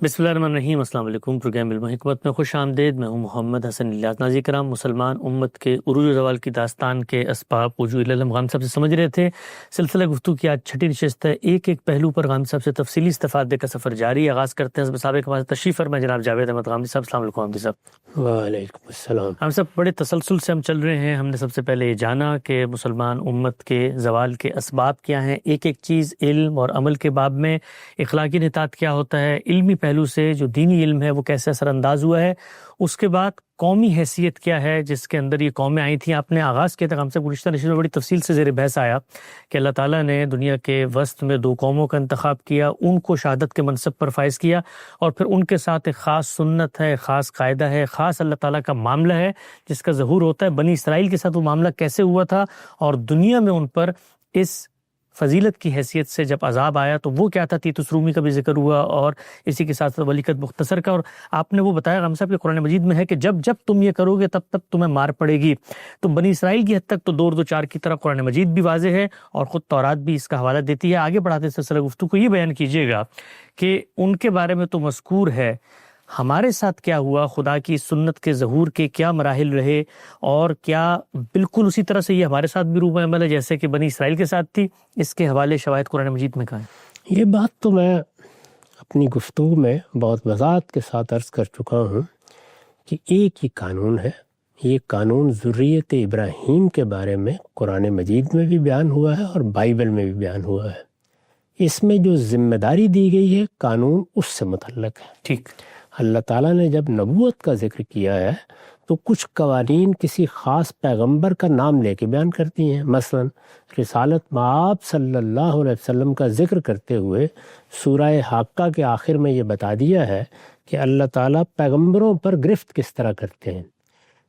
بسمillahirrahmanirrahim۔ السلام علیکم۔ پروگرام علم و حکمت میں خوش آمدید۔ میں ہوں محمد حسن الیاس۔ ناظرین کرام، مسلمان امت کے عروج و زوال کی داستان کے اسباب وجوہ العلم غام صاحب سے سمجھ رہے تھے۔ سلسلہ گفتگو کی آج چھٹی نشست ہے۔ ایک پہلو پر غام صاحب سے تفصیلی استفادے کا سفر جاری۔ آغاز کرتے ہیں سابق ہمارے تشریف فرما جناب جاوید احمد غامدی صاحب۔ السلام علیکم غامدی صاحب۔ وعلیکم السلام۔ ہم سب بڑے تسلسل سے ہم چل رہے ہیں۔ ہم نے سب سے پہلے یہ جانا کہ مسلمان امت کے زوال کے اسباب کیا ہیں، ایک چیز علم اور عمل کے باب میں اخلاقی نحتاط کیا ہوتا ہے، علمی پہلو سے جو دینی علم ہے وہ کیسے اثر انداز ہوا ہے، اس کے بعد قومی حیثیت کیا ہے جس کے اندر یہ قومیں آئی تھیں۔ آپ نے آغاز کیا تھا ہم سے گزشتہ نشست میں بڑی تفصیل سے زیر بحث آیا کہ اللہ تعالیٰ نے دنیا کے وسط میں 2 قوموں کا انتخاب کیا، ان کو شہادت کے منصب پر فائز کیا، اور پھر ان کے ساتھ ایک خاص سنت ہے، خاص قاعدہ ہے، خاص اللہ تعالیٰ کا معاملہ ہے جس کا ظہور ہوتا ہے۔ بنی اسرائیل کے ساتھ وہ معاملہ کیسے ہوا تھا، اور دنیا میں ان پر اس فضیلت کی حیثیت سے جب عذاب آیا تو وہ کیا تھا۔ تیتس رومی کا بھی ذکر ہوا، اور اسی کے ساتھ ولیکت مختصر کا، اور آپ نے وہ بتایا غام صاحب کہ قرآن مجید میں ہے کہ جب جب تم یہ کرو گے تب تب تمہیں مار پڑے گی۔ تو بنی اسرائیل کی حد تک تو 2-4 کی طرح قرآن مجید بھی واضح ہے، اور خود تورات بھی اس کا حوالہ دیتی ہے۔ آگے بڑھاتے سلسلہ گفتگو کو یہ بیان کیجیے گا کہ ان کے بارے میں تو مذکور ہے، ہمارے ساتھ کیا ہوا، خدا کی سنت کے ظہور کے کیا مراحل رہے، اور کیا بالکل اسی طرح سے یہ ہمارے ساتھ بھی روح عمل ہے جیسے کہ بنی اسرائیل کے ساتھ تھی۔ اس کے حوالے شواہد قرآن مجید میں کہاں ہیں؟ یہ بات تو میں اپنی گفتگو میں بہت وضاحت کے ساتھ عرض کر چکا ہوں کہ ایک ہی قانون ہے۔ یہ قانون ذریت ابراہیم کے بارے میں قرآن مجید میں بھی بیان ہوا ہے اور بائبل میں بھی بیان ہوا ہے۔ اس میں جو ذمہ داری دی گئی ہے قانون اس سے متعلق ہے۔ ٹھیک۔ اللہ تعالیٰ نے جب نبوت کا ذکر کیا ہے تو کچھ قوانین کسی خاص پیغمبر کا نام لے کے بیان کرتی ہیں۔ مثلا رسالت مآب صلی اللہ علیہ وسلم کا ذکر کرتے ہوئے سورہ حاقہ کے آخر میں یہ بتا دیا ہے کہ اللہ تعالیٰ پیغمبروں پر گرفت کس طرح کرتے ہیں۔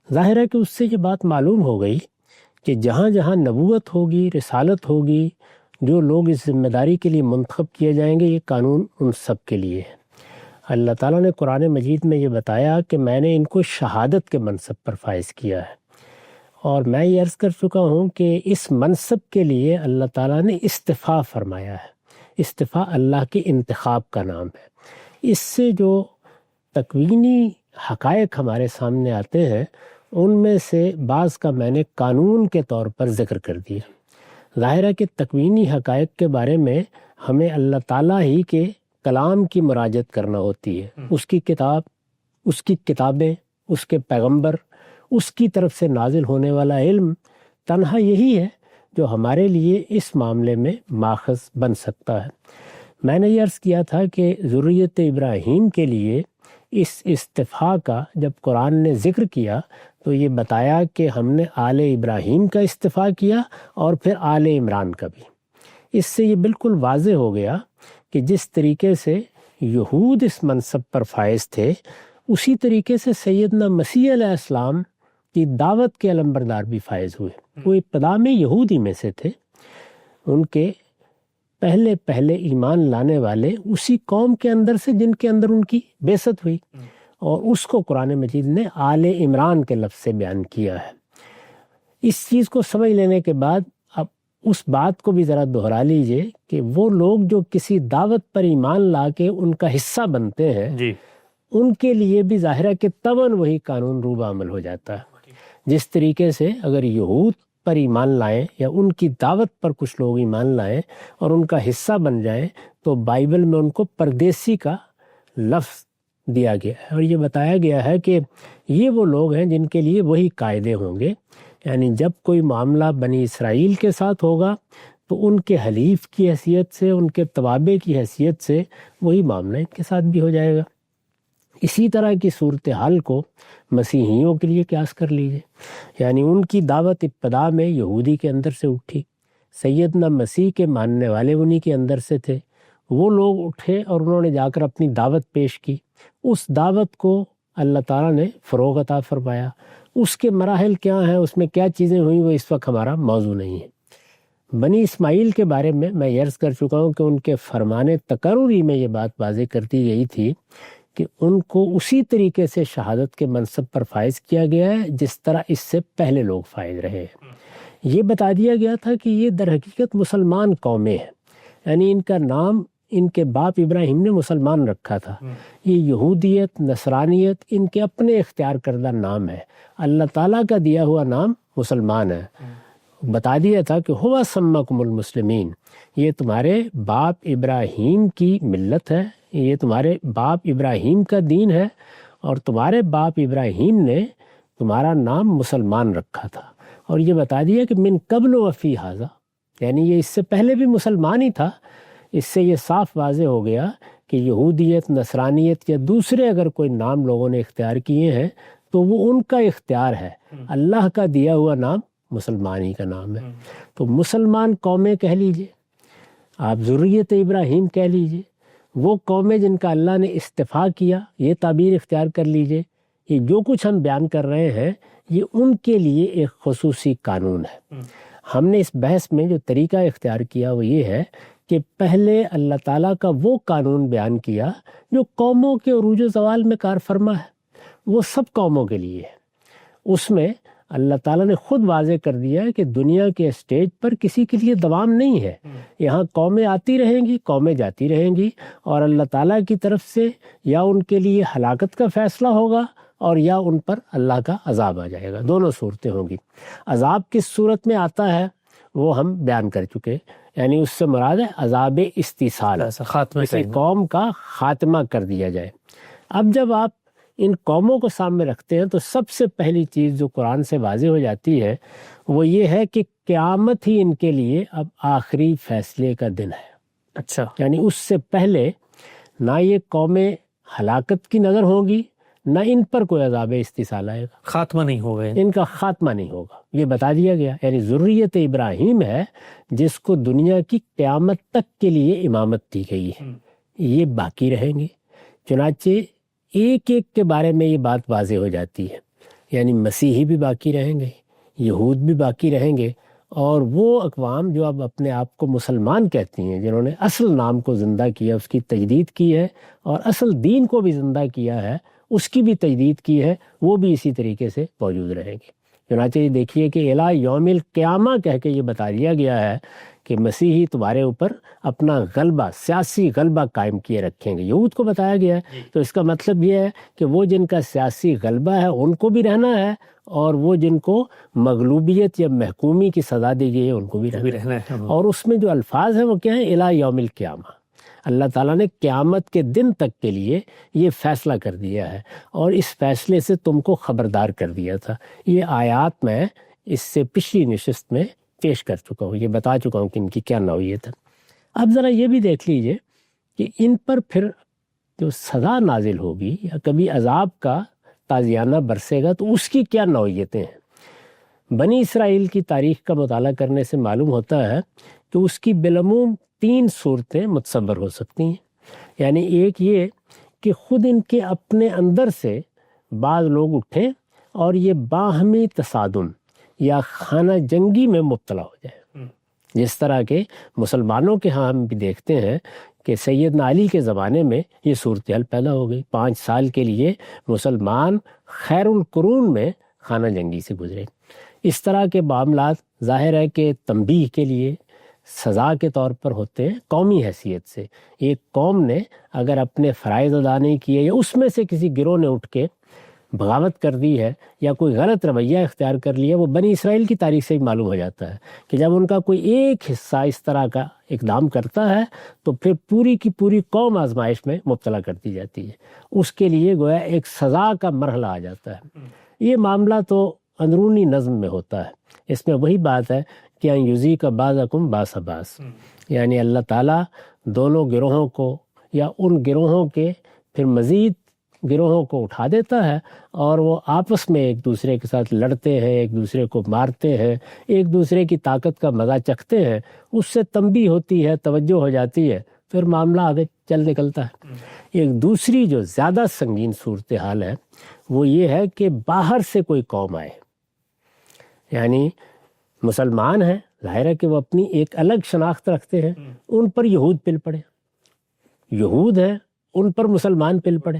ظاہر ہے کہ اس سے یہ بات معلوم ہو گئی کہ جہاں جہاں نبوت ہوگی، رسالت ہوگی، جو لوگ اس ذمہ داری کے لیے منتخب کیے جائیں گے، یہ قانون ان سب کے لیے ہے۔ اللہ تعالیٰ نے قرآن مجید میں یہ بتایا کہ میں نے ان کو شہادت کے منصب پر فائز کیا ہے، اور میں یہ عرض کر چکا ہوں کہ اس منصب کے لیے اللہ تعالیٰ نے استفاء فرمایا ہے۔ استفاء اللہ کے انتخاب کا نام ہے۔ اس سے جو تکوینی حقائق ہمارے سامنے آتے ہیں ان میں سے بعض کا میں نے قانون کے طور پر ذکر کر دیا۔ ظاہر ہے کہ تکوینی حقائق کے بارے میں ہمیں اللہ تعالیٰ ہی کے کلام کی مراجعت کرنا ہوتی ہے، اس کی کتاب، اس کی کتابیں، اس کے پیغمبر، اس کی طرف سے نازل ہونے والا علم تنہا یہی ہے جو ہمارے لیے اس معاملے میں ماخذ بن سکتا ہے۔ میں نے یہ عرض کیا تھا کہ ذریت ابراہیم کے لیے اس استفاء کا جب قرآن نے ذکر کیا تو یہ بتایا کہ ہم نے آل ابراہیم کا استفاء کیا اور پھر آل عمران کا بھی۔ اس سے یہ بالکل واضح ہو گیا کہ جس طریقے سے یہود اس منصب پر فائز تھے، اسی طریقے سے سیدنا مسیح علیہ السلام کی دعوت کے علمبردار بھی فائز ہوئے۔ وہ ابتدا میں یہودی میں سے تھے، ان کے پہلے ایمان لانے والے اسی قوم کے اندر سے جن کے اندر ان کی بعثت ہوئی، اور اس کو قرآن مجید نے آل عمران کے لفظ سے بیان کیا ہے۔ اس چیز کو سمجھ لینے کے بعد اب اس بات کو بھی ذرا دہرا لیجئے کہ وہ لوگ جو کسی دعوت پر ایمان لا کے ان کا حصہ بنتے ہیں جی، ان کے لیے بھی ظاہر ہے کہ طبعاً وہی قانون روبہ عمل ہو جاتا ہے۔ جس طریقے سے اگر یہود پر ایمان لائیں یا ان کی دعوت پر کچھ لوگ ایمان لائیں اور ان کا حصہ بن جائیں تو بائبل میں ان کو پردیسی کا لفظ دیا گیا ہے، اور یہ بتایا گیا ہے کہ یہ وہ لوگ ہیں جن کے لیے وہی قاعدے ہوں گے۔ یعنی جب کوئی معاملہ بنی اسرائیل کے ساتھ ہوگا تو ان کے حلیف کی حیثیت سے، ان کے توابع کی حیثیت سے وہی معاملہ ان کے ساتھ بھی ہو جائے گا۔ اسی طرح کی صورتحال کو مسیحیوں کے لیے قیاس کر لیجئے۔ یعنی ان کی دعوت ابتدا میں یہودی کے اندر سے اٹھی، سیدنا مسیح کے ماننے والے انہی کے اندر سے تھے، وہ لوگ اٹھے اور انہوں نے جا کر اپنی دعوت پیش کی۔ اس دعوت کو اللہ تعالیٰ نے فروغ عطا فرمایا۔ اس کے مراحل کیا ہیں، اس میں کیا چیزیں ہوئیں، وہ اس وقت ہمارا موضوع نہیں ہے۔ بنی اسماعیل کے بارے میں عرض کر چکا ہوں کہ ان کے فرمان تقرری میں یہ بات واضح کر دی گئی تھی کہ ان کو اسی طریقے سے شہادت کے منصب پر فائز کیا گیا ہے جس طرح اس سے پہلے لوگ فائز رہے ہیں۔ یہ بتا دیا گیا تھا کہ یہ در حقیقت مسلمان قومیں ہیں، یعنی ان کا نام ان کے باپ ابراہیم نے مسلمان رکھا تھا۔ یہ یہودیت، نصرانیت ان کے اپنے اختیار کردہ نام ہے، اللہ تعالیٰ کا دیا ہوا نام مسلمان ہے۔ بتا دیا تھا کہ ہوا سمکم المسلمین، یہ تمہارے باپ ابراہیم کی ملت ہے، یہ تمہارے باپ ابراہیم کا دین ہے، اور تمہارے باپ ابراہیم نے تمہارا نام مسلمان رکھا تھا۔ اور یہ بتا دیا کہ من قبل وفی ھذا، یعنی یہ اس سے پہلے بھی مسلمان ہی تھا۔ اس سے یہ صاف واضح ہو گیا کہ یہودیت، نصرانیت یا دوسرے اگر کوئی نام لوگوں نے اختیار کیے ہیں تو وہ ان کا اختیار ہے، اللہ کا دیا ہوا نام مسلمان ہی کا نام ہے۔ تو مسلمان قومیں کہہ لیجئے، آپ ذریت ابراہیم کہہ لیجئے، وہ قومیں جن کا اللہ نے استفا کیا، یہ تعبیر اختیار کر لیجئے۔ یہ جو کچھ ہم بیان کر رہے ہیں یہ ان کے لیے ایک خصوصی قانون ہے۔ ہم نے اس بحث میں جو طریقہ اختیار کیا وہ یہ ہے کہ پہلے اللہ تعالیٰ کا وہ قانون بیان کیا جو قوموں کے عروج و زوال میں کار فرما ہے، وہ سب قوموں کے لیے ہے۔ اس میں اللہ تعالیٰ نے خود واضح کر دیا ہے کہ دنیا کے اسٹیج پر کسی کے لیے دوام نہیں ہے، یہاں قومیں آتی رہیں گی، قومیں جاتی رہیں گی، اور اللہ تعالیٰ کی طرف سے یا ان کے لیے ہلاکت کا فیصلہ ہوگا اور یا ان پر اللہ کا عذاب آ جائے گا، دونوں صورتیں ہوں گی۔ عذاب کس صورت میں آتا ہے وہ ہم بیان کر چکے، یعنی اس سے مراد ہے عذاب استیصال، کسی قوم کا خاتمہ کر دیا جائے۔ اب جب آپ ان قوموں کو سامنے رکھتے ہیں تو سب سے پہلی چیز جو قرآن سے واضح ہو جاتی ہے وہ یہ ہے کہ قیامت ہی ان کے لیے اب آخری فیصلے کا دن ہے۔ اچھا، یعنی اس سے پہلے نہ یہ قومیں ہلاکت کی نظر ہوں گی، نہ ان پر کوئی عذاب استیصال آئے گا، خاتمہ نہیں ہوگا، ان کا خاتمہ نہیں ہوگا، یہ بتا دیا گیا۔ یعنی ذریت ابراہیم ہے جس کو دنیا کی قیامت تک کے لیے امامت دی گئی ہے، یہ باقی رہیں گے۔ چنانچہ ایک ایک کے بارے میں یہ بات واضح ہو جاتی ہے، یعنی مسیحی بھی باقی رہیں گے، یہود بھی باقی رہیں گے، اور وہ اقوام جو اب اپنے آپ کو مسلمان کہتی ہیں، جنہوں نے اصل نام کو زندہ کیا، اس کی تجدید کی ہے، اور اصل دین کو بھی زندہ کیا ہے، اس کی بھی تجدید کی ہے، وہ بھی اسی طریقے سے موجود رہیں گے۔ چنانچہ یہ دیکھیے کہ الی یوم القیامہ کہہ کے یہ بتا دیا گیا ہے کہ مسیحی تمہارے اوپر اپنا غلبہ، سیاسی غلبہ قائم کیے رکھیں گے، یہود کو بتایا گیا ہے۔ تو اس کا مطلب یہ ہے کہ وہ جن کا سیاسی غلبہ ہے ان کو بھی رہنا ہے، اور وہ جن کو مغلوبیت یا محکومی کی سزا دی گئی ہے ان کو بھی رہنا ہے۔ اور اس میں جو الفاظ ہیں وہ کیا ہیں؟ الی یوم القیامہ، اللہ تعالیٰ نے قیامت کے دن تک کے لیے یہ فیصلہ کر دیا ہے، اور اس فیصلے سے تم کو خبردار کر دیا تھا۔ یہ آیات میں اس سے پچھلی نشست میں پیش کر چکا ہوں، یہ بتا چکا ہوں کہ ان کی کیا نوعیت ہے۔ اب ذرا یہ بھی دیکھ لیجئے کہ ان پر پھر جو سزا نازل ہوگی یا کبھی عذاب کا تازیانہ برسے گا تو اس کی کیا نوعیتیں ہیں۔ بنی اسرائیل کی تاریخ کا مطالعہ کرنے سے معلوم ہوتا ہے کہ اس کی بالعموم 3 صورتیں متصور ہو سکتی ہیں۔ یعنی ایک یہ کہ خود ان کے اپنے اندر سے بعض لوگ اٹھیں اور یہ باہمی تصادم یا خانہ جنگی میں مبتلا ہو جائے، جس طرح کے مسلمانوں کے ہاں ہم بھی دیکھتے ہیں کہ سیدنا علی کے زمانے میں یہ صورتحال پیدا ہو گئی۔ 5 سال کے لیے مسلمان خیر القرون میں خانہ جنگی سے گزرے۔ اس طرح کے معاملات ظاہر ہے کہ تنبیہ کے لیے سزا کے طور پر ہوتے ہیں قومی حیثیت سے۔ ایک قوم نے اگر اپنے فرائض ادا نہیں کیے یا اس میں سے کسی گروہ نے اٹھ کے بغاوت کر دی ہے یا کوئی غلط رویہ اختیار کر لیا، وہ بنی اسرائیل کی تاریخ سے ہی معلوم ہو جاتا ہے کہ جب ان کا کوئی ایک حصہ اس طرح کا اقدام کرتا ہے تو پھر پوری کی پوری قوم آزمائش میں مبتلا کر دی جاتی ہے، اس کے لیے گویا ایک سزا کا مرحلہ آ جاتا ہے۔ یہ معاملہ تو اندرونی نظم میں ہوتا ہے، اس میں وہی بات ہے کہ یُذِیقَ بَعْضَکُم بَأْسَ بَعْضٍ، یعنی اللہ تعالیٰ دونوں گروہوں کو یا ان گروہوں کے پھر مزید گروہوں کو اٹھا دیتا ہے اور وہ آپس میں ایک دوسرے کے ساتھ لڑتے ہیں، ایک دوسرے کو مارتے ہیں، ایک دوسرے کی طاقت کا مزہ چکھتے ہیں، اس سے تنبیہ ہوتی ہے، توجہ ہو جاتی ہے، پھر معاملہ آگے چل نکلتا ہے۔ ایک دوسری جو زیادہ سنگین صورتحال ہے وہ یہ ہے کہ باہر سے کوئی قوم آئے، یعنی مسلمان ہیں، ظاہر ہے کہ وہ اپنی ایک الگ شناخت رکھتے ہیں، ان پر یہود پل پڑے، یہود ہیں ان پر مسلمان پل پڑے،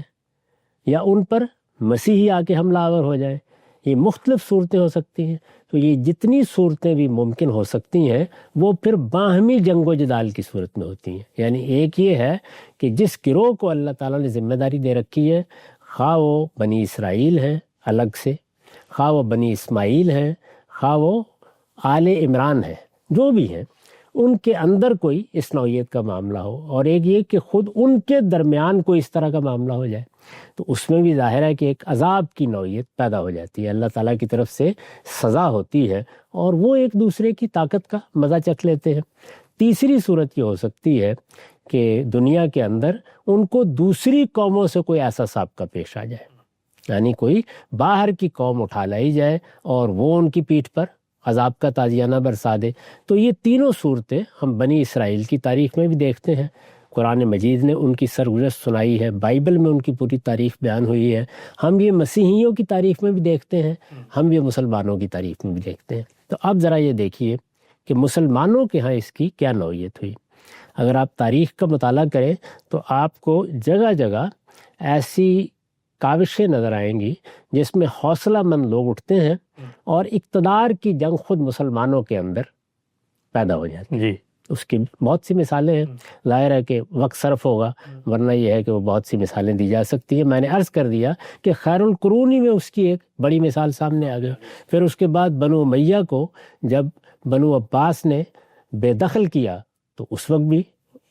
یا ان پر مسیحی آ کے حملہ آور ہو جائے، یہ مختلف صورتیں ہو سکتی ہیں۔ تو یہ جتنی صورتیں بھی ممکن ہو سکتی ہیں وہ پھر باہمی جنگ و جدال کی صورت میں ہوتی ہیں۔ یعنی ایک یہ ہے کہ جس گروہ کو اللہ تعالیٰ نے ذمہ داری دے رکھی ہے، خواہ وہ بنی اسرائیل ہیں الگ سے، خواہ وہ بنی اسماعیل ہیں، خواہ وہ آل عمران ہیں، جو بھی ہیں، ان کے اندر کوئی اس نوعیت کا معاملہ ہو، اور ایک یہ کہ خود ان کے درمیان کوئی اس طرح کا معاملہ ہو جائے، تو اس میں بھی ظاہر ہے کہ ایک عذاب کی نوعیت پیدا ہو جاتی ہے، اللہ تعالیٰ کی طرف سے سزا ہوتی ہے، اور وہ ایک دوسرے کی طاقت کا مزہ چکھ لیتے ہیں۔ تیسری صورت یہ ہو سکتی ہے کہ دنیا کے اندر ان کو دوسری قوموں سے کوئی ایسا سابقہ پیش آ جائے، یعنی کوئی باہر کی قوم اٹھا لائی جائے اور وہ ان کی پیٹھ پر عذاب کا تازیانہ برسا دے۔ تو یہ تینوں صورتیں ہم بنی اسرائیل کی تاریخ میں بھی دیکھتے ہیں، قرآن مجید نے ان کی سرگزشت سنائی ہے، بائبل میں ان کی پوری تاریخ بیان ہوئی ہے، ہم یہ مسیحیوں کی تاریخ میں بھی دیکھتے ہیں، ہم یہ مسلمانوں کی تاریخ میں بھی دیکھتے ہیں۔ تو اب ذرا یہ دیکھیے کہ مسلمانوں کے ہاں اس کی کیا نوعیت ہوئی۔ اگر آپ تاریخ کا مطالعہ کریں تو آپ کو جگہ جگہ ایسی کاوشیں نظر آئیں گی جس میں حوصلہ مند لوگ اٹھتے ہیں اور اقتدار کی جنگ خود مسلمانوں کے اندر پیدا ہو جاتی ہے۔ جی، اس کی بہت سی مثالیں ہیں، ظاہر ہے کہ وقت صرف ہوگا، ورنہ یہ ہے کہ وہ بہت سی مثالیں دی جا سکتی ہیں۔ میں نے عرض کر دیا کہ خیر القرونی میں اس کی ایک بڑی مثال سامنے آ گئی۔ پھر اس کے بعد بنو امیہ کو جب بنو عباس نے بے دخل کیا تو اس وقت بھی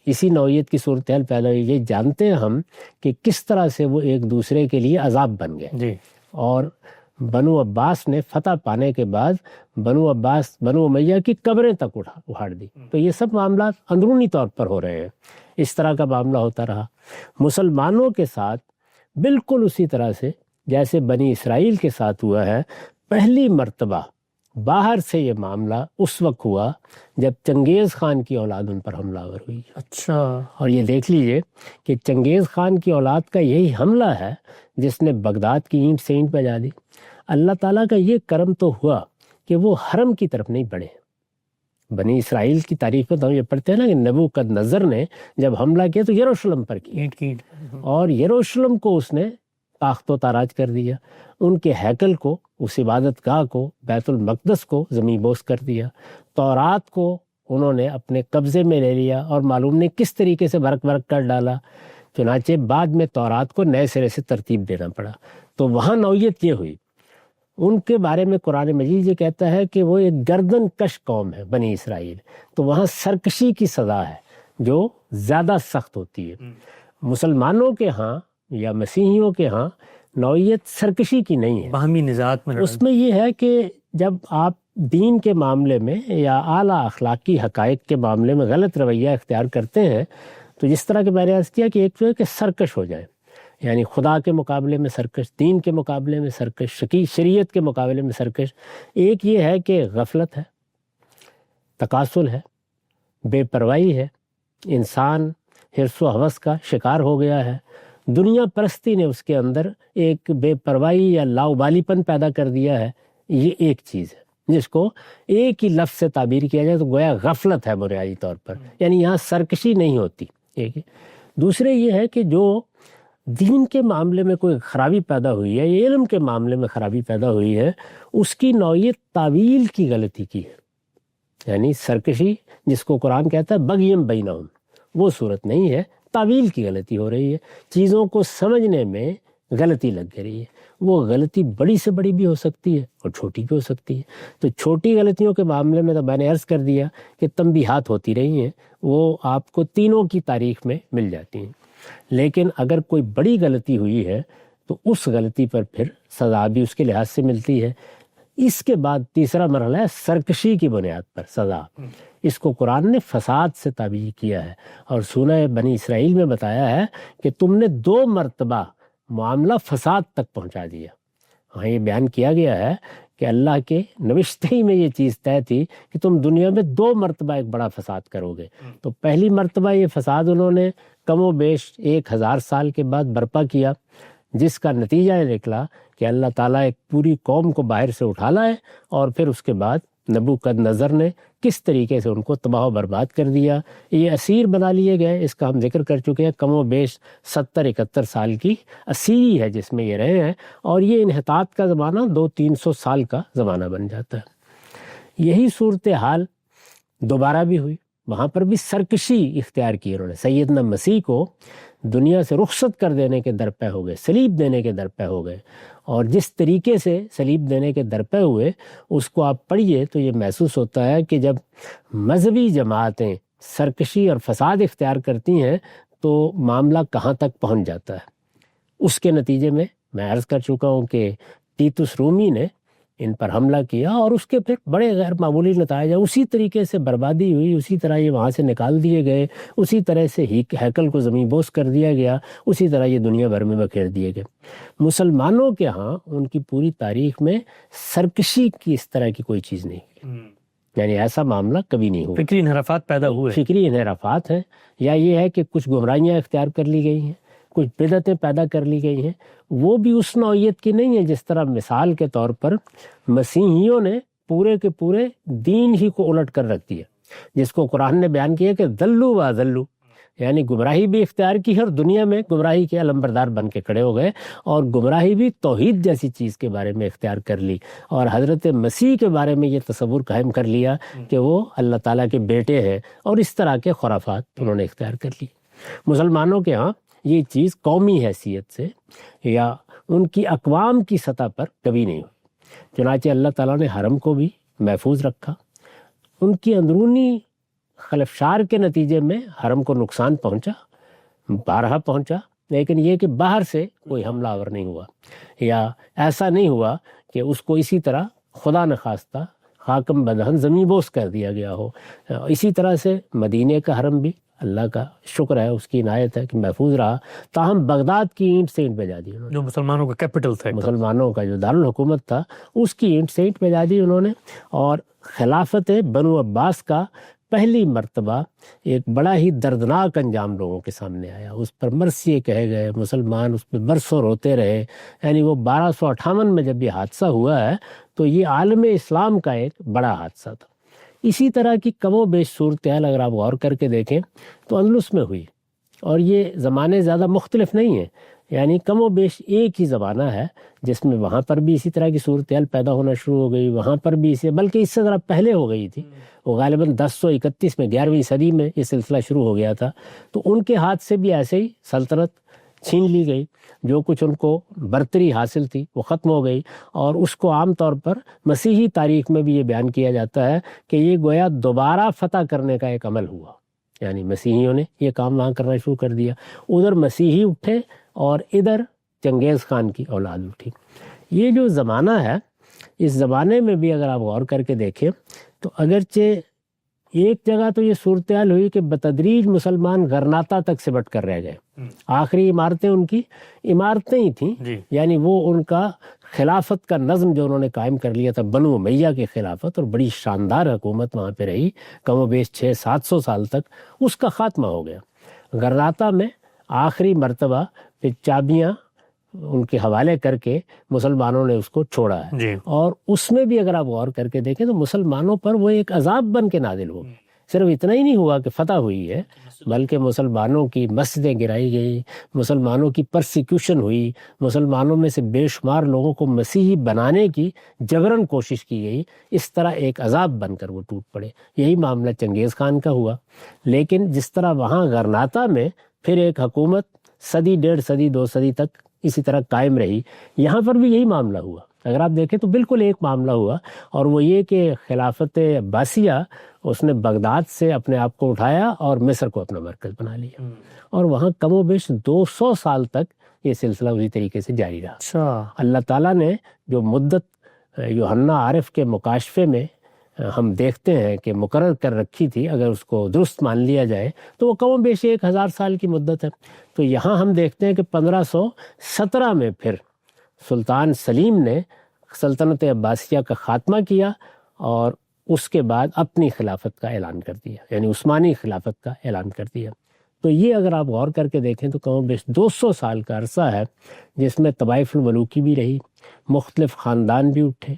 اسی نوعیت کی صورتحال پیدا ہوئی۔ یہ جانتے ہیں ہم کہ کس طرح سے وہ ایک دوسرے کے لیے عذاب بن گئے، جی، اور بنو عباس نے فتح پانے کے بعد بنو امیہ کی قبریں تک اڑا دی۔ تو یہ سب معاملات اندرونی طور پر ہو رہے ہیں، اس طرح کا معاملہ ہوتا رہا۔ مسلمانوں کے ساتھ بالکل اسی طرح سے جیسے بنی اسرائیل کے ساتھ ہوا ہے، پہلی مرتبہ باہر سے یہ معاملہ اس وقت ہوا جب چنگیز خان کی اولاد ان پر حملہ آور ہوئی۔ اچھا، اور یہ دیکھ لیجئے کہ چنگیز خان کی اولاد کا یہی حملہ ہے جس نے بغداد کی اینٹ سے اینٹ بجا دی۔ اللہ تعالیٰ کا یہ کرم تو ہوا کہ وہ حرم کی طرف نہیں بڑھے۔ بنی اسرائیل کی تاریخ میں تو ہم یہ پڑھتے ہیں نا کہ نبوکدنضر نے جب حملہ کیا تو یروشلم پر کیا، اینٹ کی، اور یروشلم کو اس نے تاخت و تاراج کر دیا، ان کے ہیکل کو، اس عبادت گاہ کو، بیت المقدس کو زمین بوس کر دیا، تورات کو انہوں نے اپنے قبضے میں لے لیا اور معلوم نہیں کس طریقے سے برک کر ڈالا۔ چنانچہ بعد میں تورات کو نئے سرے سے ترتیب دینا پڑا۔ تو وہاں نوعیت یہ ہوئی۔ ان کے بارے میں قرآن مجید یہ کہتا ہے کہ وہ ایک گردن کش قوم ہے بنی اسرائیل، تو وہاں سرکشی کی سزا ہے جو زیادہ سخت ہوتی ہے۔ مسلمانوں کے ہاں یا مسیحیوں کے ہاں نوعیت سرکشی کی نہیں ہے، باہمی نزاعات میں اس میں یہ ہے کہ جب آپ دین کے معاملے میں یا اعلیٰ اخلاقی حقائق کے معاملے میں غلط رویہ اختیار کرتے ہیں تو جس طرح کہ میں نے عرض کیا کہ ایک تو ہے کہ سرکش ہو جائے، یعنی خدا کے مقابلے میں سرکش، دین کے مقابلے میں سرکش، شریعت کے مقابلے میں سرکش۔ ایک یہ ہے کہ غفلت ہے، تکاسل ہے، بے پرواہی ہے، انسان حرص و ہوس کا شکار ہو گیا ہے، دنیا پرستی نے اس کے اندر ایک بے پرواہی یا لاؤبالی پن پیدا کر دیا ہے۔ یہ ایک چیز ہے جس کو ایک ہی لفظ سے تعبیر کیا جائے تو گویا غفلت ہے بنیادی طور پر، یعنی یہاں سرکشی نہیں ہوتی۔ ایک دوسرے یہ ہے کہ جو دین کے معاملے میں کوئی خرابی پیدا ہوئی ہے، یا علم کے معاملے میں خرابی پیدا ہوئی ہے، اس کی نوعیت تعویل کی غلطی کی ہے، یعنی سرکشی جس کو قرآن کہتا ہے بغیم بینہم، وہ صورت نہیں ہے، تعویل کی غلطی ہو رہی ہے، چیزوں کو سمجھنے میں غلطی لگ رہی ہے۔ وہ غلطی بڑی سے بڑی بھی ہو سکتی ہے اور چھوٹی بھی ہو سکتی ہے۔ تو چھوٹی غلطیوں کے معاملے میں تو میں نے عرض کر دیا کہ تنبیہات ہوتی رہی ہیں، وہ آپ کو تینوں کی تاریخ میں مل جاتی ہیں۔ لیکن اگر کوئی بڑی غلطی ہوئی ہے تو اس غلطی پر پھر سزا بھی اس کے لحاظ سے ملتی ہے۔ اس کے بعد تیسرا مرحلہ ہے سرکشی کی بنیاد پر سزا۔ اس کو قرآن نے فساد سے تعبیر کیا ہے، اور سورہ بنی اسرائیل میں بتایا ہے کہ تم نے 2 مرتبہ معاملہ فساد تک پہنچا دیا۔ ہاں یہ بیان کیا گیا ہے کہ اللہ کے نوشتے ہی میں یہ چیز طے تھی کہ تم دنیا میں 2 مرتبہ ایک بڑا فساد کرو گے۔ تو پہلی مرتبہ یہ فساد انہوں نے کم و بیش 1000 سال کے بعد برپا کیا، جس کا نتیجہ یہ نکلا کہ اللہ تعالیٰ ایک پوری قوم کو باہر سے اٹھا لائے اور پھر اس کے بعد نبوکدنضر نے کس طریقے سے ان کو تباہ و برباد کر دیا. یہ اسیر بنا لیے گئے، اس کا ہم ذکر کر چکے ہیں، کم و بیش 70-71 سال کی اسیری ہے جس میں یہ رہے ہیں، اور یہ انحطاط کا زمانہ 200-300 سال کا زمانہ بن جاتا ہے. یہی صورتحال دوبارہ بھی ہوئی، وہاں پر بھی سرکشی اختیار کی انہوں نے. سیدنا مسیح کو دنیا سے رخصت کر دینے کے درپے ہو گئے، صلیب دینے کے درپے ہو گئے، اور جس طریقے سے صلیب دینے کے درپے ہوئے اس کو آپ پڑھیے تو یہ محسوس ہوتا ہے کہ جب مذہبی جماعتیں سرکشی اور فساد اختیار کرتی ہیں تو معاملہ کہاں تک پہنچ جاتا ہے. اس کے نتیجے میں عرض کر چکا ہوں کہ تیتس رومی نے ان پر حملہ کیا، اور اس کے پھر بڑے غیر معمولی نتائج ہیں. اسی طریقے سے بربادی ہوئی، اسی طرح یہ وہاں سے نکال دیے گئے، اسی طرح سے ہیکل کو زمین بوس کر دیا گیا، اسی طرح یہ دنیا بھر میں بکھیر دیے گئے. مسلمانوں کے ہاں ان کی پوری تاریخ میں سرکشی کی اس طرح کی کوئی چیز نہیں ہوئی، یعنی ایسا معاملہ کبھی نہیں ہوا. فکری انحرافات پیدا ہوئے، فکری انحرافات ہیں، یا یہ ہے کہ کچھ گمراہیاں اختیار کر لی گئی ہیں، کچھ بدعتیں پیدا کر لی گئی ہیں. وہ بھی اس نوعیت کی نہیں ہے جس طرح مثال کے طور پر مسیحیوں نے پورے کے پورے دین ہی کو الٹ کر رکھ دیا، جس کو قرآن نے بیان کیا کہ ذلوا واذلوا، یعنی گمراہی بھی اختیار کی ہے اور دنیا میں گمراہی کے علمبردار بن کے کھڑے ہو گئے، اور گمراہی بھی توحید جیسی چیز کے بارے میں اختیار کر لی، اور حضرت مسیح کے بارے میں یہ تصور قائم کر لیا کہ وہ اللہ تعالیٰ کے بیٹے ہیں، اور اس طرح کے خرافات انہوں نے اختیار کر لی. مسلمانوں کے ہاں یہ چیز قومی حیثیت سے یا ان کی اقوام کی سطح پر کبھی نہیں ہوئی. چنانچہ اللہ تعالیٰ نے حرم کو بھی محفوظ رکھا. ان کی اندرونی خلفشار کے نتیجے میں حرم کو نقصان پہنچا، بارہا پہنچا، لیکن یہ کہ باہر سے کوئی حملہ آور نہیں ہوا، یا ایسا نہیں ہوا کہ اس کو اسی طرح خدا نخواستہ خاکم بدہن زمین بوس کر دیا گیا ہو. اسی طرح سے مدینہ کا حرم بھی اللہ کا شکر ہے، اس کی عنایت ہے کہ محفوظ رہا. تاہم بغداد کی اینٹ سے اینٹ بجا دی انہوں نے، جو مسلمانوں کا کیپٹل تھا، مسلمانوں کا جو دارالحکومت تھا، اس کی اینٹ سے اینٹ بجا دی انہوں نے. اور خلافت بنو عباس کا پہلی مرتبہ ایک بڑا ہی دردناک انجام لوگوں کے سامنے آیا. اس پر مرثیے کہے گئے، مسلمان اس پہ برسوں روتے رہے. یعنی وہ 1258 میں جب یہ حادثہ ہوا ہے تو یہ عالم اسلام کا ایک بڑا حادثہ تھا. اسی طرح کی کم و بیش صورتحال اگر آپ غور کر کے دیکھیں تو اندلس میں ہوئی، اور یہ زمانے زیادہ مختلف نہیں ہیں، یعنی کم و بیش ایک ہی زمانہ ہے جس میں وہاں پر بھی اسی طرح کی صورتحال پیدا ہونا شروع ہو گئی، وہاں پر بھی بلکہ اس سے ذرا پہلے ہو گئی تھی. وہ غالباً 1031 میں 11ویں صدی میں یہ سلسلہ شروع ہو گیا تھا. تو ان کے ہاتھ سے بھی ایسے ہی سلطنت چھین لی گئی، جو کچھ ان کو برتری حاصل تھی وہ ختم ہو گئی. اور اس کو عام طور پر مسیحی تاریخ میں بھی یہ بیان کیا جاتا ہے کہ یہ گویا دوبارہ فتح کرنے کا ایک عمل ہوا، یعنی مسیحیوں نے یہ کام وہاں کرنا شروع کر دیا. ادھر مسیحی اٹھے اور ادھر چنگیز خان کی اولاد اٹھی. یہ جو زمانہ ہے، اس زمانے میں بھی اگر آپ غور کر کے دیکھیں تو اگرچہ ایک جگہ تو یہ صورتحال ہوئی کہ بتدریج مسلمان غرناطہ تک سمٹ کر رہ گئے. آخری عمارتیں ان کی عمارتیں ہی تھیں، یعنی وہ ان کا خلافت کا نظم جو انہوں نے قائم کر لیا تھا، بنو امیہ کی خلافت، اور بڑی شاندار حکومت وہاں پہ رہی کم و بیش 600-700 سال تک، اس کا خاتمہ ہو گیا. غرناطہ میں آخری مرتبہ پھر چابیاں ان کے حوالے کر کے مسلمانوں نے اس کو چھوڑا ہے. اور اس میں بھی اگر آپ غور کر کے دیکھیں تو مسلمانوں پر وہ ایک عذاب بن کے نازل ہو. صرف اتنا ہی نہیں ہوا کہ فتح ہوئی ہے، بلکہ مسلمانوں کی مسجدیں گرائی گئی، مسلمانوں کی پرسیکیوشن ہوئی، مسلمانوں میں سے بے شمار لوگوں کو مسیحی بنانے کی جبراً کوشش کی گئی. اس طرح ایک عذاب بن کر وہ ٹوٹ پڑے. یہی معاملہ چنگیز خان کا ہوا. لیکن جس طرح وہاں غرناطہ میں پھر ایک حکومت صدی، 1.5 صدی، 2 صدی تک اسی طرح قائم رہی، یہاں پر بھی یہی معاملہ ہوا. اگر آپ دیکھیں تو بالکل ایک معاملہ ہوا، اور وہ یہ کہ خلافت عباسیہ اس نے بغداد سے اپنے آپ کو اٹھایا اور مصر کو اپنا مرکز بنا لیا، اور وہاں کم و بیش 200 سال تک یہ سلسلہ اسی طریقے سے جاری رہا. اللہ تعالیٰ نے جو مدت یوحنا عارف کے مکاشفے میں ہم دیکھتے ہیں کہ مقرر کر رکھی تھی، اگر اس کو درست مان لیا جائے تو وہ کم و بیش 1000 سال کی مدت ہے. تو یہاں ہم دیکھتے ہیں کہ 1517 میں پھر سلطان سلیم نے سلطنت عباسیہ کا خاتمہ کیا، اور اس کے بعد اپنی خلافت کا اعلان کر دیا، یعنی عثمانی خلافت کا اعلان کر دیا. تو یہ اگر آپ غور کر کے دیکھیں تو کم و بیش 200 سال کا عرصہ ہے جس میں طوائف الملوکی بھی رہی، مختلف خاندان بھی اٹھے.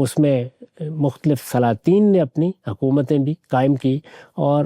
اس میں مختلف سلاطین نے اپنی حکومتیں بھی قائم کی، اور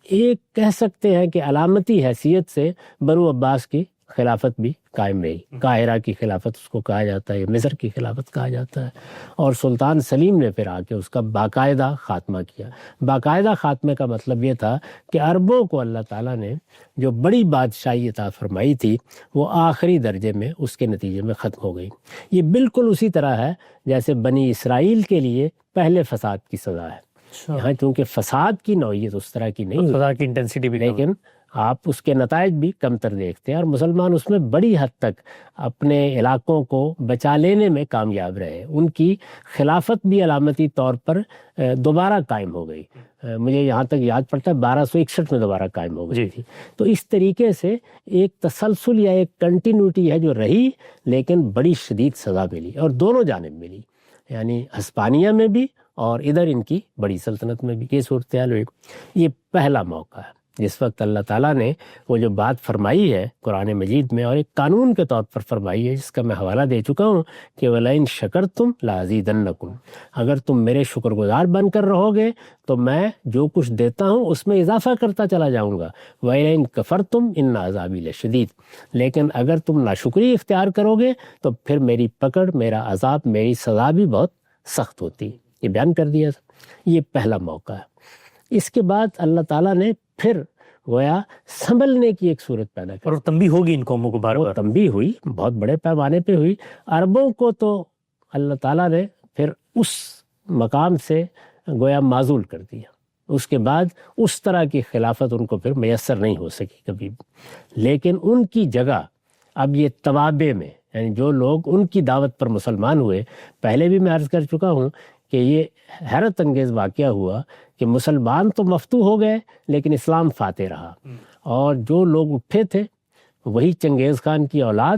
ایک کہہ سکتے ہیں کہ علامتی حیثیت سے بنو عباس کی خلافت بھی قائم رہی۔ قاہرہ کی خلافت اس کو کہا جاتا ہے، مصر کی خلافت کہا جاتا ہے، اور سلطان سلیم نے پھر آ کے اس کا باقاعدہ خاتمہ کیا۔ باقاعدہ خاتمے کا مطلب یہ تھا کہ عربوں کو اللہ تعالیٰ نے جو بڑی بادشاہی عطا فرمائی تھی وہ آخری درجے میں اس کے نتیجے میں ختم ہو گئی۔ یہ بالکل اسی طرح ہے جیسے بنی اسرائیل کے لیے پہلے فساد کی سزا ہے۔ یہاں چونکہ فساد کی نوعیت اس طرح کی نہیں، فساد کی انٹینسٹی بھی، لیکن آپ اس کے نتائج بھی کمتر دیکھتے ہیں، اور مسلمان اس میں بڑی حد تک اپنے علاقوں کو بچا لینے میں کامیاب رہے۔ ان کی خلافت بھی علامتی طور پر دوبارہ قائم ہو گئی، مجھے یہاں تک یاد پڑتا ہے 1261 میں دوبارہ قائم ہو گئی تھی۔ تو اس طریقے سے ایک تسلسل یا ایک کنٹینیوٹی ہے جو رہی، لیکن بڑی شدید سزا ملی، اور دونوں جانب ملی، یعنی ہسپانیہ میں بھی اور ادھر ان کی بڑی سلطنت میں بھی یہ صورتحال ہوئی۔ یہ پہلا موقع ہے جس وقت اللہ تعالیٰ نے وہ جو بات فرمائی ہے قرآن مجید میں، اور ایک قانون کے طور پر فرمائی ہے جس کا میں حوالہ دے چکا ہوں کہ وَلَئِن شَكَرْتُمْ لَأَزِيدَنَّكُمْ، اگر تم میرے شکر گزار بن کر رہو گے تو میں جو کچھ دیتا ہوں اس میں اضافہ کرتا چلا جاؤں گا، وَإِن كَفَرْتُمْ إِنَّ عَذَابِي لَشَدِيدٌ، لیکن اگر تم ناشکری اختیار کرو گے تو پھر میری پکڑ، میرا عذاب، میری سزا بھی بہت سخت ہوتی۔ یہ بیان کر دیا تھا۔ یہ پہلا موقع ہے۔ اس کے بعد اللہ تعالیٰ نے پھر گویا سنبھلنے کی ایک صورت پیدا کی، اور تنبیہ ہوگی ان قوموں کو، بار بار تنبیہ ہوئی، بہت بڑے پیمانے پہ ہوئی۔ عربوں کو تو اللہ تعالیٰ نے پھر اس مقام سے گویا معزول کر دیا، اس کے بعد اس طرح کی خلافت ان کو پھر میسر نہیں ہو سکی کبھی بھی۔ لیکن ان کی جگہ اب یہ توابع میں، یعنی جو لوگ ان کی دعوت پر مسلمان ہوئے، پہلے بھی میں عرض کر چکا ہوں کہ یہ حیرت انگیز واقعہ ہوا کہ مسلمان تو مفتوح ہو گئے لیکن اسلام فاتح رہا، اور جو لوگ اٹھے تھے وہی چنگیز خان کی اولاد،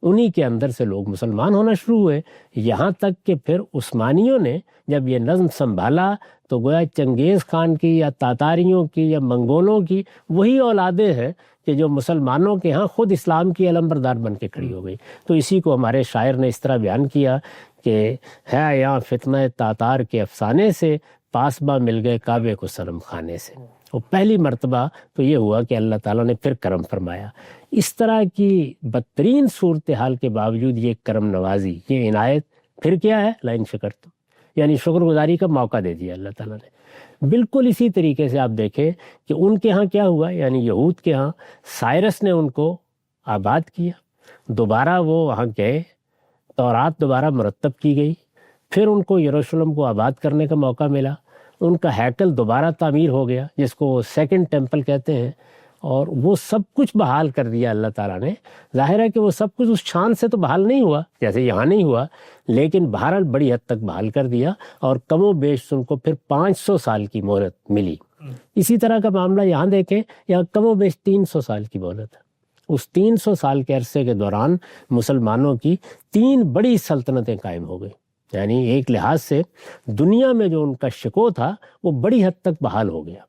انہی کے اندر سے لوگ مسلمان ہونا شروع ہوئے، یہاں تک کہ پھر عثمانیوں نے جب یہ نظم سنبھالا تو گویا چنگیز خان کی یا تاتاریوں کی یا منگولوں کی وہی اولادیں ہیں کہ جو مسلمانوں کے ہاں خود اسلام کی علمبردار بن کے کھڑی ہو گئی۔ تو اسی کو ہمارے شاعر نے اس طرح بیان کیا کہ ہے یہاں فتنہ تاتار کے افسانے سے، پاسباں مل گئے کعبے کو صنم خانے سے۔ وہ پہلی مرتبہ تو یہ ہوا کہ اللہ تعالیٰ نے پھر کرم فرمایا۔ اس طرح کی بدترین صورتحال کے باوجود یہ کرم نوازی، یہ عنایت پھر کیا ہے؟ لئن شکرتم، یعنی شکر گزاری کا موقع دے دیا اللہ تعالیٰ نے۔ بالکل اسی طریقے سے آپ دیکھیں کہ ان کے ہاں کیا ہوا، یعنی یہود کے ہاں سائرس نے ان کو آباد کیا، دوبارہ وہ وہاں گئے، تورات دوبارہ مرتب کی گئی، پھر ان کو یروشلم کو آباد کرنے کا موقع ملا، ان کا ہیکل دوبارہ تعمیر ہو گیا جس کو وہ سیکنڈ ٹیمپل کہتے ہیں، اور وہ سب کچھ بحال کر دیا اللہ تعالیٰ نے۔ ظاہر ہے کہ وہ سب کچھ اس شان سے تو بحال نہیں ہوا جیسے یہاں نہیں ہوا، لیکن بہرحال بڑی حد تک بحال کر دیا، اور کم و بیش ان کو پھر 500 سال کی مہلت ملی۔ اسی طرح کا معاملہ یہاں دیکھیں، یہاں کم و بیش 300 سال کی مہلت ہے۔ اس 300 سال کے عرصے کے دوران مسلمانوں کی 3 بڑی سلطنتیں قائم ہو گئی، یعنی ایک لحاظ سے دنیا میں جو ان کا شکو تھا وہ بڑی حد تک بحال ہو گیا۔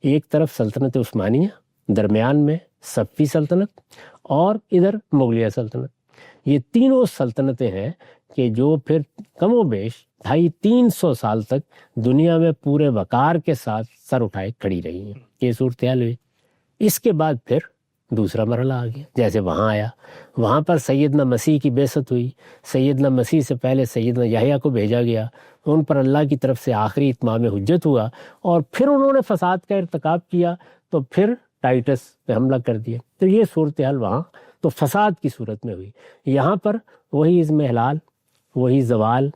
ایک طرف سلطنت عثمانیہ، درمیان میں صفوی سلطنت، اور ادھر مغلیہ سلطنت۔ یہ تینوں سلطنتیں ہیں کہ جو پھر کم و بیش 250-300 سال تک دنیا میں پورے وقار کے ساتھ سر اٹھائے کھڑی رہی ہیں۔ یہ صورتحال ہوئی۔ اس کے بعد پھر دوسرا مرحلہ آ گیا، جیسے وہاں آیا، وہاں پر سیدنا مسیح کی بعثت ہوئی۔ سیدنا مسیح سے پہلے سیدنا یحییٰ کو بھیجا گیا، ان پر اللہ کی طرف سے آخری اتمام حجت ہوا، اور پھر انہوں نے فساد کا ارتکاب کیا تو پھر ٹائٹس پہ حملہ کر دیا۔ تو یہ صورتحال وہاں تو فساد کی صورت میں ہوئی۔ یہاں پر وہی اضمحلال، وہی زوال،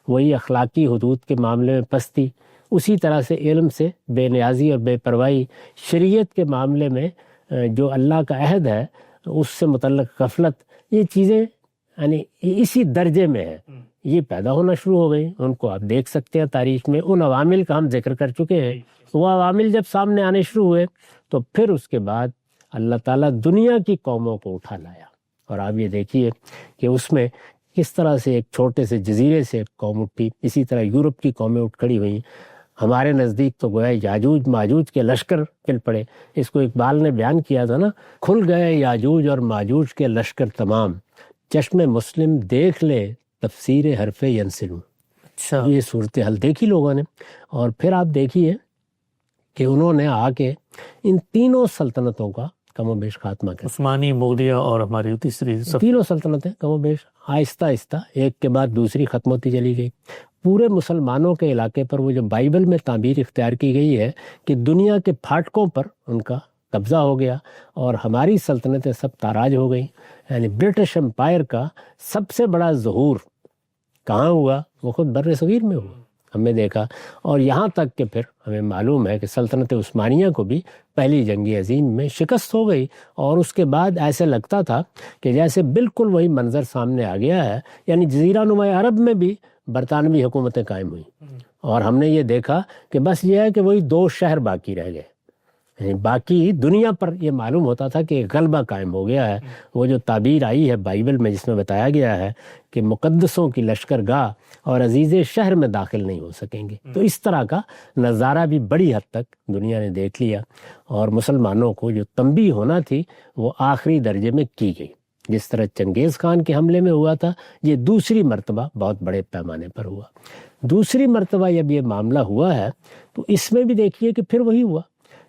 وہی اخلاقی حدود کے معاملے میں پستی، اسی طرح سے علم سے بے نیازی اور بے پرواہی، شریعت کے معاملے میں جو اللہ کا عہد ہے اس سے متعلق غفلت، یہ چیزیں یعنی اسی درجے میں ہے، یہ پیدا ہونا شروع ہو گئی۔ ان کو آپ دیکھ سکتے ہیں تاریخ میں، ان عوامل کا ہم ذکر کر چکے ہیں۔ وہ عوامل جب سامنے آنے شروع ہوئے تو پھر اس کے بعد اللہ تعالیٰ دنیا کی قوموں کو اٹھا لایا، اور آپ یہ دیکھیے کہ اس میں کس طرح سے ایک چھوٹے سے جزیرے سے ایک قوم اٹھی، اسی طرح یورپ کی قومیں اٹھ کھڑی ہوئیں۔ ہمارے نزدیک تو گویا یاجوج ماجوج کے لشکر چل پڑے۔ اس کو اقبال نے بیان کیا تھا نا، کھل گئے یاجوج اور ماجوج کے لشکر تمام، چشم مسلم دیکھ لے تفسیر حرف ینسلو۔ اچھا یہ صورتحال دیکھی لوگوں نے، اور پھر آپ دیکھیے کہ انہوں نے آ کے ان تینوں سلطنتوں کا کم و بیش خاتمہ کر، عثمانی، مغلیہ اور ہماری تیسری تینوں سلطنتیں کم و بیش آہستہ آہستہ ایک کے بعد دوسری ختم ہوتی چلی گئی۔ پورے مسلمانوں کے علاقے پر وہ جو بائبل میں تعبیر اختیار کی گئی ہے کہ دنیا کے پھاٹکوں پر ان کا قبضہ ہو گیا اور ہماری سلطنتیں سب تاراج ہو گئیں، یعنی برٹش امپائر کا سب سے بڑا ظہور کہاں ہوا؟ وہ خود بر صغیر میں ہوا، ہم نے دیکھا۔ اور یہاں تک کہ پھر ہمیں معلوم ہے کہ سلطنت عثمانیہ کو بھی پہلی جنگ عظیم میں شکست ہو گئی، اور اس کے بعد ایسے لگتا تھا کہ جیسے بالکل وہی منظر سامنے آ گیا ہے، یعنی جزیرہ نما عرب میں بھی برطانوی حکومتیں قائم ہوئیں، اور ہم نے یہ دیکھا کہ بس یہ ہے کہ وہی 2 شہر باقی رہ گئے، یعنی باقی دنیا پر یہ معلوم ہوتا تھا کہ غلبہ قائم ہو گیا ہے۔ وہ جو تعبیر آئی ہے بائبل میں جس میں بتایا گیا ہے کہ مقدسوں کی لشکر گاہ اور عزیز شہر میں داخل نہیں ہو سکیں گے، تو اس طرح کا نظارہ بھی بڑی حد تک دنیا نے دیکھ لیا، اور مسلمانوں کو جو تنبیہ ہونا تھی وہ آخری درجے میں کی گئی۔ جس طرح چنگیز خان کے حملے میں ہوا تھا، یہ دوسری مرتبہ بہت بڑے پیمانے پر ہوا۔ دوسری مرتبہ جب یہ معاملہ ہوا ہے تو اس میں بھی دیکھیے کہ پھر وہی ہوا،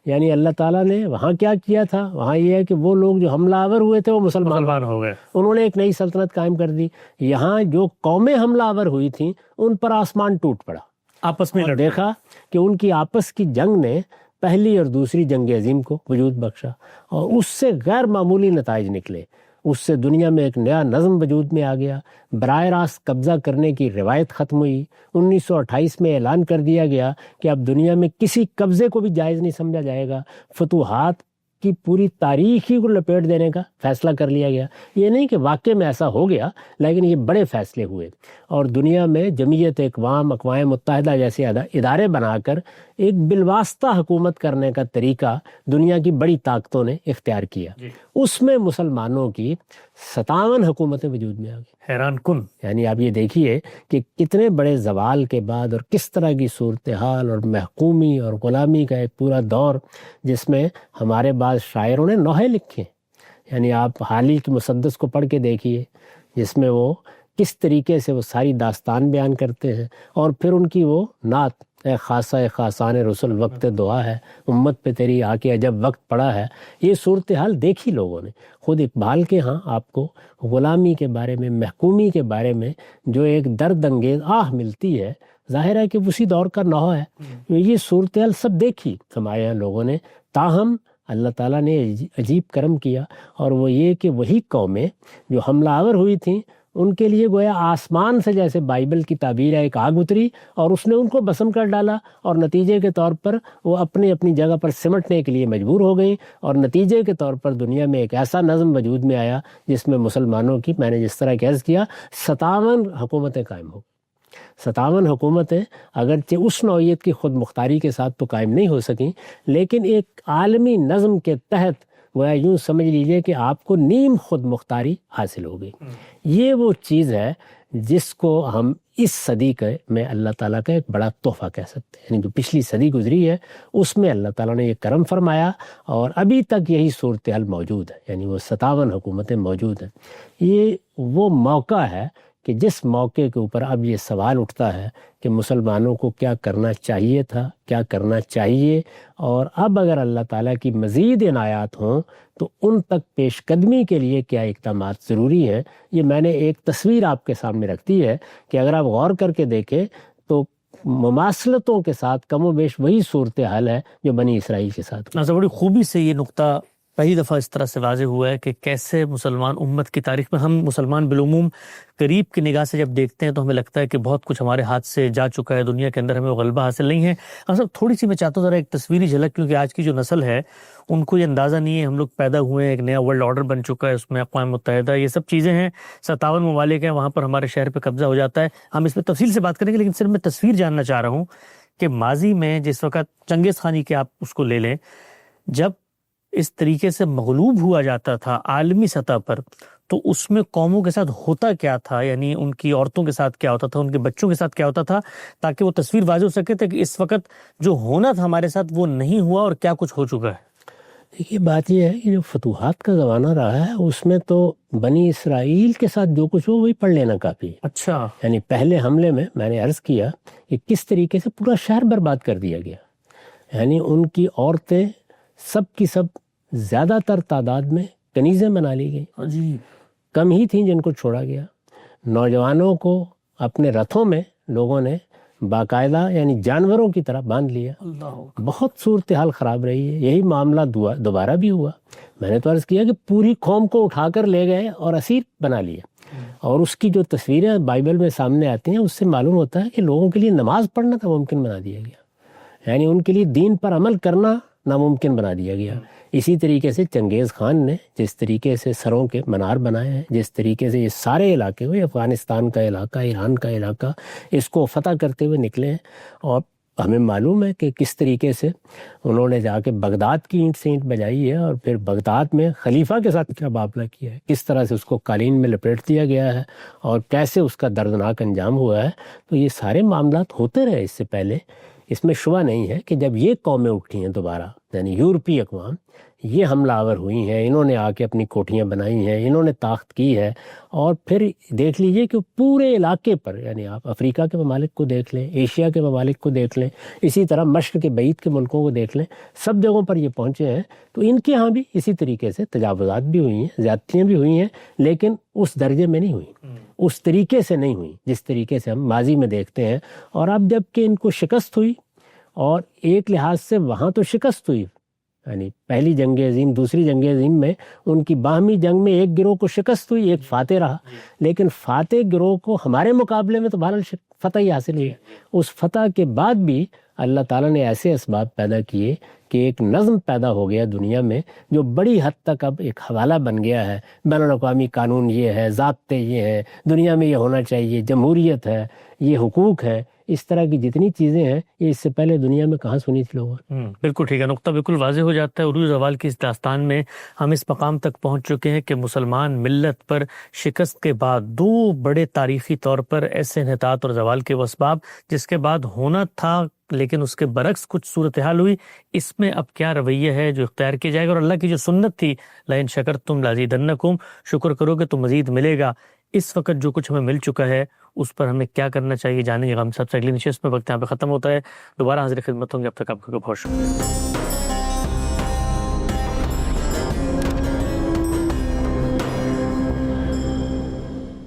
یعنی اللہ تعالیٰ نے وہاں کیا کیا تھا؟ وہاں یہ ہے کہ وہ لوگ جو حملہ آور ہوئے تھے وہ مسلمان ہو گئے، انہوں نے ایک نئی سلطنت قائم کر دی۔ یہاں جو قومیں حملہ آور ہوئی تھیں ان پر آسمان ٹوٹ پڑا، آپس میں اور دیکھا کہ ان کی آپس کی جنگ نے پہلی اور دوسری جنگ عظیم کو وجود بخشا، اور اس سے غیر معمولی نتائج نکلے۔ اس سے دنیا میں ایک نیا نظم وجود میں آ گیا، براہ راست قبضہ کرنے کی روایت ختم ہوئی۔ 1928 میں اعلان کر دیا گیا کہ اب دنیا میں کسی قبضے کو بھی جائز نہیں سمجھا جائے گا، فتوحات کی پوری تاریخ ہی کو لپیٹ دینے کا فیصلہ کر لیا گیا۔ یہ نہیں کہ واقع میں ایسا ہو گیا، لیکن یہ بڑے فیصلے ہوئے، اور دنیا میں جمعیت اقوام متحدہ جیسے ادارے بنا کر ایک بالواسطہ حکومت کرنے کا طریقہ دنیا کی بڑی طاقتوں نے اختیار کیا۔ اس میں مسلمانوں کی 57 حکومتیں وجود میں آ گئی، حیران کن۔ یعنی آپ یہ دیکھیے کہ کتنے بڑے زوال کے بعد اور کس طرح کی صورتحال اور محکومی اور غلامی کا ایک پورا دور، جس میں ہمارے بعض شاعروں نے نوحے لکھے، یعنی آپ حالی کی مسدس کو پڑھ کے دیکھیے جس میں وہ کس طریقے سے وہ ساری داستان بیان کرتے ہیں، اور پھر ان کی وہ نعت اے خاصہ اے خاصان رسول وقت دعا ہے، امت پہ تیری آ کے عجب وقت پڑا ہے۔ یہ صورتحال دیکھی لوگوں نے، خود اقبال کے ہاں آپ کو غلامی کے بارے میں، محکومی کے بارے میں جو ایک درد انگیز آہ ملتی ہے، ظاہر ہے کہ اسی دور کا نوحہ ہے۔ یہ صورتحال سب دیکھی ہمارے یہاں لوگوں نے، تاہم اللہ تعالیٰ نے عجیب کرم کیا، اور وہ یہ کہ وہی قومیں جو حملہ آور ہوئی تھیں ان کے لیے گویا آسمان سے جیسے بائبل کی تعبیر ہے ایک آگ اتری اور اس نے ان کو بسم کر ڈالا، اور نتیجے کے طور پر وہ اپنی جگہ پر سمٹنے کے لیے مجبور ہو گئیں، اور نتیجے کے طور پر دنیا میں ایک ایسا نظم وجود میں آیا جس میں مسلمانوں کی، میں نے جس طرح عرض کیا، 57 حکومتیں قائم ہو گئیں۔ 57 حکومتیں اگرچہ اس نوعیت کی خود مختاری کے ساتھ تو قائم نہیں ہو سکیں، لیکن ایک عالمی نظم کے تحت وہ یوں سمجھ لیجئے کہ آپ کو نیم خود مختاری حاصل ہو گئی۔ یہ وہ چیز ہے جس کو ہم اس صدی میں اللہ تعالیٰ کا ایک بڑا تحفہ کہہ سکتے ہیں، یعنی جو پچھلی صدی گزری ہے اس میں اللہ تعالیٰ نے یہ کرم فرمایا، اور ابھی تک یہی صورتحال موجود ہے، یعنی وہ 57 حکومتیں موجود ہیں۔ یہ وہ موقع ہے کہ جس موقع کے اوپر اب یہ سوال اٹھتا ہے کہ مسلمانوں کو کیا کرنا چاہیے تھا، کیا کرنا چاہیے، اور اب اگر اللہ تعالیٰ کی مزید عنایات ہوں تو ان تک پیش قدمی کے لیے کیا اقدامات ضروری ہیں۔ یہ میں نے ایک تصویر آپ کے سامنے رکھ دی ہے کہ اگر آپ غور کر کے دیکھیں تو مماثلتوں کے ساتھ کم و بیش وہی صورتحال ہے جو بنی اسرائیل کے ساتھ۔ ناظر، بڑی خوبی سے یہ نقطہ پہلی دفعہ اس طرح سے واضح ہوا ہے کہ کیسے مسلمان امت کی تاریخ میں، ہم مسلمان بالعموم قریب کی نگاہ سے جب دیکھتے ہیں تو ہمیں لگتا ہے کہ بہت کچھ ہمارے ہاتھ سے جا چکا ہے، دنیا کے اندر ہمیں وہ غلبہ حاصل نہیں ہے۔ صاحب تھوڑی سی میں چاہتا ہوں ذرا ایک تصویری جھلک، کیونکہ آج کی جو نسل ہے ان کو یہ اندازہ نہیں ہے، ہم لوگ پیدا ہوئے ہیں، ایک نیا ورلڈ آرڈر بن چکا ہے، اس میں اقوام متحدہ یہ سب چیزیں ہیں، 57 ممالک ہیں، وہاں پر ہمارے شہر پہ قبضہ ہو جاتا ہے۔ ہم اس پہ تفصیل سے بات کریں گے، لیکن صرف میں تصویر جاننا چاہ رہا ہوں کہ ماضی میں جس وقت چنگیز خانی کے آپ اس کو لے لیں، جب اس طریقے سے مغلوب ہوا جاتا تھا عالمی سطح پر، تو اس میں قوموں کے ساتھ ہوتا کیا تھا، یعنی ان کی عورتوں کے ساتھ کیا ہوتا تھا، ان کے بچوں کے ساتھ کیا ہوتا تھا، تاکہ وہ تصویر واضح ہو سکے تھا کہ اس وقت جو ہونا تھا ہمارے ساتھ وہ نہیں ہوا اور کیا کچھ ہو چکا ہے۔ دیکھیے بات یہ ہے کہ جو فتوحات کا زمانہ رہا ہے اس میں تو بنی اسرائیل کے ساتھ جو کچھ ہو وہی پڑھ لینا کافی ہے. اچھا. یعنی پہلے حملے میں نے عرض کیا کہ کس طریقے سے پورا شہر برباد کر دیا گیا. یعنی ان کی عورتیں سب کی سب زیادہ تر تعداد میں کنیزیں بنا لی گئیں. جی. کم ہی تھیں جن کو چھوڑا گیا. نوجوانوں کو اپنے رتھوں میں لوگوں نے باقاعدہ یعنی جانوروں کی طرح باندھ لیا. بہت صورتحال خراب رہی ہے. یہی معاملہ دوبارہ بھی ہوا. میں نے تو عرض کیا کہ پوری قوم کو اٹھا کر لے گئے اور اسیر بنا لیا. اور اس کی جو تصویریں بائبل میں سامنے آتی ہیں اس سے معلوم ہوتا ہے کہ لوگوں کے لیے نماز پڑھنا ناممکن بنا دیا گیا. یعنی ان کے لیے دین پر عمل کرنا ناممکن بنا دیا گیا. اسی طریقے سے چنگیز خان نے جس طریقے سے سروں کے منار بنائے ہیں، جس طریقے سے یہ سارے علاقے ہوئے، افغانستان کا علاقہ، ایران کا علاقہ، اس کو فتح کرتے ہوئے نکلے ہیں. اور ہمیں معلوم ہے کہ کس طریقے سے انہوں نے جا کے بغداد کی اینٹ سے اینٹ بجائی ہے، اور پھر بغداد میں خلیفہ کے ساتھ کیا معاملہ کیا ہے، کس طرح سے اس کو قالین میں لپیٹ دیا گیا ہے، اور کیسے اس کا دردناک انجام ہوا ہے. تو یہ سارے معاملات ہوتے رہے اس سے پہلے. اس میں شبہ نہیں ہے کہ جب یہ قومیں اٹھی ہیں دوبارہ، یعنی یورپی اقوام یہ حملہ آور ہوئی ہیں، انہوں نے آ کے اپنی کوٹھیاں بنائی ہیں، انہوں نے طاقت کی ہے. اور پھر دیکھ لیجئے کہ پورے علاقے پر، یعنی آپ افریقہ کے ممالک کو دیکھ لیں، ایشیا کے ممالک کو دیکھ لیں، اسی طرح مشرق کے بعید کے ملکوں کو دیکھ لیں، سب جگہوں پر یہ پہنچے ہیں. تو ان کے ہاں بھی اسی طریقے سے تجاوزات بھی ہوئی ہیں، زیادتیاں بھی ہوئی ہیں، لیکن اس درجے میں نہیں ہوئی، اس طریقے سے نہیں ہوئی جس طریقے سے ہم ماضی میں دیکھتے ہیں. اور اب جب کہ ان کو شکست ہوئی، اور ایک لحاظ سے وہاں تو شکست ہوئی، یعنی پہلی جنگ عظیم دوسری جنگ عظیم میں ان کی باہمی جنگ میں ایک گروہ کو شکست ہوئی، ایک فاتح رہا. لیکن فاتح گروہ کو ہمارے مقابلے میں تو بہرحال فتح ہی حاصل ہوئی. اس فتح کے بعد بھی اللہ تعالیٰ نے ایسے اسباب پیدا کیے کہ ایک نظم پیدا ہو گیا دنیا میں، جو بڑی حد تک اب ایک حوالہ بن گیا ہے. بین الاقوامی قانون یہ ہے، ضابطے یہ ہیں، دنیا میں یہ ہونا چاہیے، جمہوریت ہے، یہ حقوق ہے. اس طرح کی جتنی چیزیں ہیں یہ اس سے پہلے دنیا میں کہاں سنی تھی لوگوں نے. بالکل ٹھیک ہے. نقطہ بالکل واضح ہو جاتا ہے. عروج زوال کی اس داستان میں ہم اس مقام تک پہنچ چکے ہیں کہ مسلمان ملت پر شکست کے بعد دو بڑے تاریخی طور پر ایسے انحطاط اور زوال کے وہ اسباب جس کے بعد ہونا تھا لیکن اس کے برعکس کچھ صورتحال ہوئی، اس میں اب کیا رویہ ہے جو اختیار کیا جائے گا. اور اللہ کی جو سنت تھی لئن شکرتم لازیدنکم، شکر کرو گے تو مزید ملے گا. اس وقت جو کچھ ہمیں مل چکا ہے اس پر ہمیں کیا کرنا چاہیے جانیں گے. ہم سب سے اگلی نشست میں وقت یہاں پہ ختم ہوتا ہے. دوبارہ حاضر خدمت ہوں گے. اب تک آپ کو بہت شکریہ.